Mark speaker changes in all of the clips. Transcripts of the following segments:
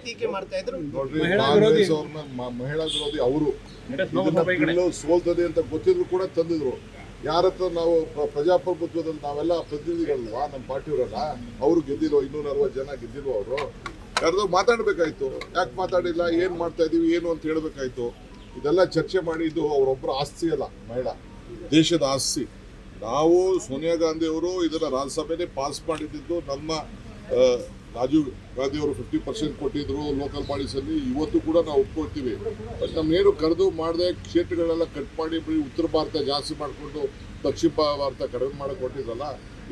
Speaker 1: ಟೀಕೆ ಮಾಡ್ತಾ ಇದ್ರು.
Speaker 2: ನೋಡ್ರಿ, ಕಾಂಗ್ರೆಸ್ ಅವ್ರನ್ನ ಮಹಿಳಾ ವಿರೋಧಿ ಅವರು ಸೋಲ್ತದೆ ಅಂತ ಗೊತ್ತಿದ್ರು ಕೂಡ ತಂದಿದ್ರು. ಯಾರತ್ರ ನಾವು ಪ್ರಜಾಪ್ರಭುತ್ವದಲ್ಲಿ ನಾವೆಲ್ಲ ಪ್ರತಿನಿಧಿಗಳಲ್ವಾ, ನಮ್ಮ ಪಾರ್ಟಿಯವರಲ್ಲ. ಅವರು ಗೆದ್ದಿಲ್ವ, 240 ಜನ ಗೆದ್ದಿಲ್ವ? ಅವರು ಯಾರ್ದೋ ಮಾತಾಡ್ಬೇಕಾಯ್ತು. ಯಾಕೆ ಮಾತಾಡಿಲ್ಲ, ಏನ್ ಮಾಡ್ತಾ ಇದೀವಿ, ಏನು ಅಂತ ಹೇಳ್ಬೇಕಾಯ್ತು. ಇದೆಲ್ಲ ಚರ್ಚೆ ಮಾಡಿ, ಇದು ಅವರೊಬ್ಬರ ಆಸ್ತಿ ಅಲ್ಲ, ಮಹಿಳಾ ದೇಶದ ಆಸ್ತಿ. ನಾವು ಸೋನಿಯಾ ಗಾಂಧಿ ಅವರು ಇದನ್ನ ರಾಜ್ಯಸಭೆನೇ ಪಾಸ್ ಮಾಡಿದ್ದು. ನಮ್ಮ ರಾಜೀವ್ ಗಾಂಧಿ ಅವರು 50% ಕೊಟ್ಟಿದ್ರು ಲೋಕಲ್ ಬಾಡೀಸಲ್ಲಿ. ಇವತ್ತು ಕೂಡ ನಾವು ಒಪ್ಕೊಳ್ತೀವಿ. ಬಟ್ ನಮ್ಗೇನು ಕರೆದು ಮಾಡದೆ ಕ್ಷೇತ್ರಗಳೆಲ್ಲ ಕಟ್ ಮಾಡಿ ಉತ್ತರ ಭಾರತ ಜಾಸ್ತಿ ಮಾಡಿಕೊಂಡು ದಕ್ಷಿಣ ಭಾರತ ಕಡಿಮೆ ಮಾಡಕ್ಕೆ ಕೊಟ್ಟಿದ್ರಲ್ಲ,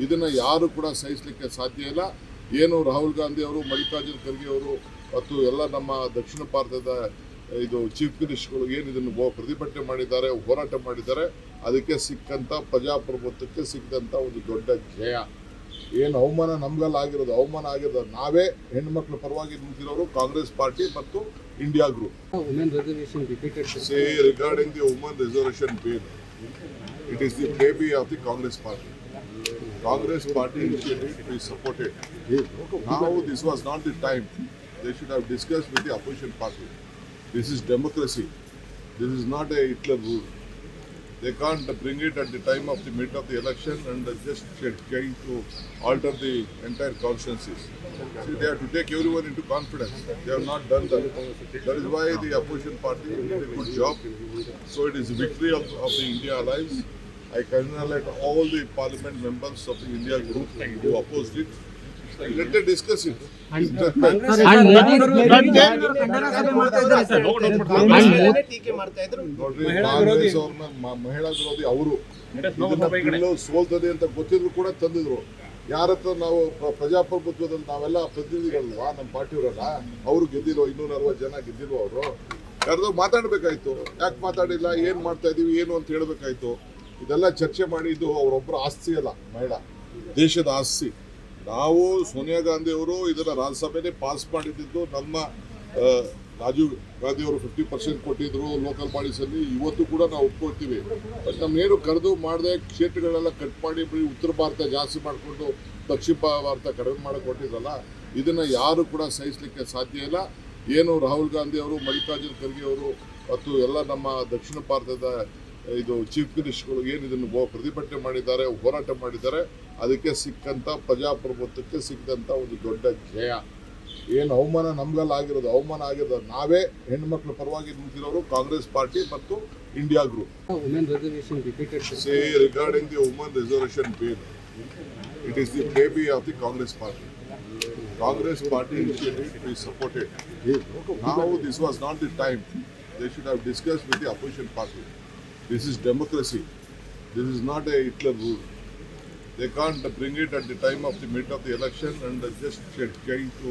Speaker 2: ಇದನ್ನು ಯಾರು ಕೂಡ ಸಹಿಸಲಿಕ್ಕೆ ಸಾಧ್ಯ ಇಲ್ಲ. ಏನು ರಾಹುಲ್ ಗಾಂಧಿ ಅವರು, ಮಲ್ಲಿಕಾರ್ಜುನ್ ಖರ್ಗೆ ಅವರು ಮತ್ತು ಎಲ್ಲ ನಮ್ಮ ದಕ್ಷಿಣ ಭಾರತದ ಇದು ಚೀಫ್ ಮಿನಿಸ್ಟರ್ಗಳು ಏನು ಇದನ್ನು ಪ್ರತಿಭಟನೆ ಮಾಡಿದ್ದಾರೆ, ಹೋರಾಟ ಮಾಡಿದ್ದಾರೆ, ಅದಕ್ಕೆ ಸಿಕ್ಕಂಥ ಪ್ರಜಾಪ್ರಭುತ್ವಕ್ಕೆ ಸಿಕ್ಕಂಥ ಒಂದು ದೊಡ್ಡ ಜಯ. ಏನು ಅವಮಾನ ನಮ್ಗೆಲ್ಲ ಆಗಿರೋದು ನಾವೇ ಹೆಣ್ಮಕ್ಳ ಪರವಾಗಿ ನಿಂತಿರೋರು ಕಾಂಗ್ರೆಸ್ ಪಾರ್ಟಿ ಮತ್ತು India group. Regarding the woman reservation bill, it is the baby of the Congress party. Congress party initiative, we supported. Now this was not the time. They should have discussed with the opposition party. This is democracy. This is not a Hitler rule. They can't bring it at the time of the mid of the election and just trying to alter the entire consciences. See, they have to take everyone into confidence. They have not done that. That is why the opposition party did a good job. So it is a victory of the India Alliance. I congratulate all the parliament members of the India group who opposed it. Let them discuss it.
Speaker 1: ಟೀಕೆ ಮಾಡ್ತಾ ಇದ್ರು.
Speaker 2: ನೋಡ್ರಿ, ಕಾಂಗ್ರೆಸ್ ಅವ್ರನ್ನ ಮಹಿಳಾ ವಿರೋಧಿ ಅವರು ಸೋಲ್ತದೆ ಅಂತ ಗೊತ್ತಿದ್ರು ಕೂಡ ತಂದಿದ್ರು. ಯಾರತ್ರ ನಾವು ಪ್ರಜಾಪ್ರಭುತ್ವದಲ್ಲಿ ನಾವೆಲ್ಲ ಪ್ರತಿನಿಧಿಗಳಲ್ವಾ, ನಮ್ಮ ಪಾರ್ಟಿಯವರಲ್ಲ. ಅವರು ಗೆದ್ದಿಲ್ವ, 240 ಜನ ಗೆದ್ದಿಲ್ವ? ಅವರು ಯಾರ್ದೋ ಮಾತಾಡ್ಬೇಕಾಯ್ತು. ಯಾಕೆ ಮಾತಾಡಿಲ್ಲ, ಏನ್ ಮಾಡ್ತಾ ಇದೀವಿ, ಏನು ಅಂತ ಹೇಳ್ಬೇಕಾಯ್ತು. ಇದೆಲ್ಲ ಚರ್ಚೆ ಮಾಡಿ, ಇದು ಅವರೊಬ್ಬರ ಆಸ್ತಿ ಅಲ್ಲ, ಮಹಿಳಾ ದೇಶದ ಆಸ್ತಿ. ನಾವು ಸೋನಿಯಾ ಗಾಂಧಿ ಅವರು ಇದನ್ನ ರಾಜ್ಯಸಭೆನೇ ಪಾಸ್ ಮಾಡಿದ್ದು. ನಮ್ಮ ರಾಜೀವ್ ಗಾಂಧಿ ಅವರು 50% ಕೊಟ್ಟಿದ್ರು ಲೋಕಲ್ ಬಾಡೀಸಲ್ಲಿ. ಇವತ್ತು ಕೂಡ ನಾವು ಒಪ್ಕೊಳ್ತೀವಿ. ಬಟ್ ನಮ್ಗೇನು ಕರೆದು ಮಾಡದೆ ಕ್ಷೇತ್ರಗಳೆಲ್ಲ ಕಟ್ ಮಾಡಿ ಉತ್ತರ ಭಾರತ ಜಾಸ್ತಿ ಮಾಡಿಕೊಂಡು ದಕ್ಷಿಣ ಭಾರತ ಕಡಿಮೆ ಮಾಡಕ್ಕೆ ಕೊಟ್ಟಿದ್ರಲ್ಲ, ಇದನ್ನು ಯಾರು ಕೂಡ ಸಹಿಸಲಿಕ್ಕೆ ಸಾಧ್ಯ ಇಲ್ಲ. ಏನು ರಾಹುಲ್ ಗಾಂಧಿ ಅವರು, ಮಲ್ಲಿಕಾರ್ಜುನ್ ಖರ್ಗೆ ಅವರು ಮತ್ತು ಎಲ್ಲ ನಮ್ಮ ದಕ್ಷಿಣ ಭಾರತದ ಇದು ಚೀಫ್ ಮಿನಿಸ್ಟರ್ಗಳು ಏನು ಇದನ್ನು ಪ್ರತಿಭಟನೆ ಮಾಡಿದ್ದಾರೆ, ಹೋರಾಟ ಮಾಡಿದ್ದಾರೆ, ಅದಕ್ಕೆ ಸಿಕ್ಕಂಥ ಪ್ರಜಾಪ್ರಭುತ್ವಕ್ಕೆ ಸಿಕ್ಕಂಥ ಒಂದು ದೊಡ್ಡ ಜಯ. ಏನು ಅವಮಾನ ನಮ್ಗೆಲ್ಲ ಆಗಿರೋದು ನಾವೇ ಹೆಣ್ಮಕ್ಳ ಪರವಾಗಿ ನಿಂತಿರೋರು ಕಾಂಗ್ರೆಸ್ ಪಾರ್ಟಿ ಮತ್ತು India group. Regarding the woman reservation bill, it is the baby of the Congress party. Congress party initiative, we supported. Now this was not the time. They should have discussed with the opposition party. This is democracy. This is not a Hitler rule. They can't bring it at the time of the mid of the election and just trying to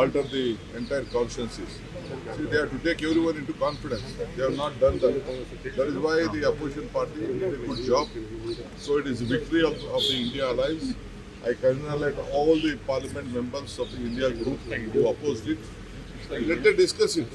Speaker 2: alter the entire consciences. See, they have to take everyone into confidence. They have not done that. That is why the opposition party did a good job. So it is a victory of the India Alliance. I congratulate all the parliament members of the India group who opposed it. Let them discuss it.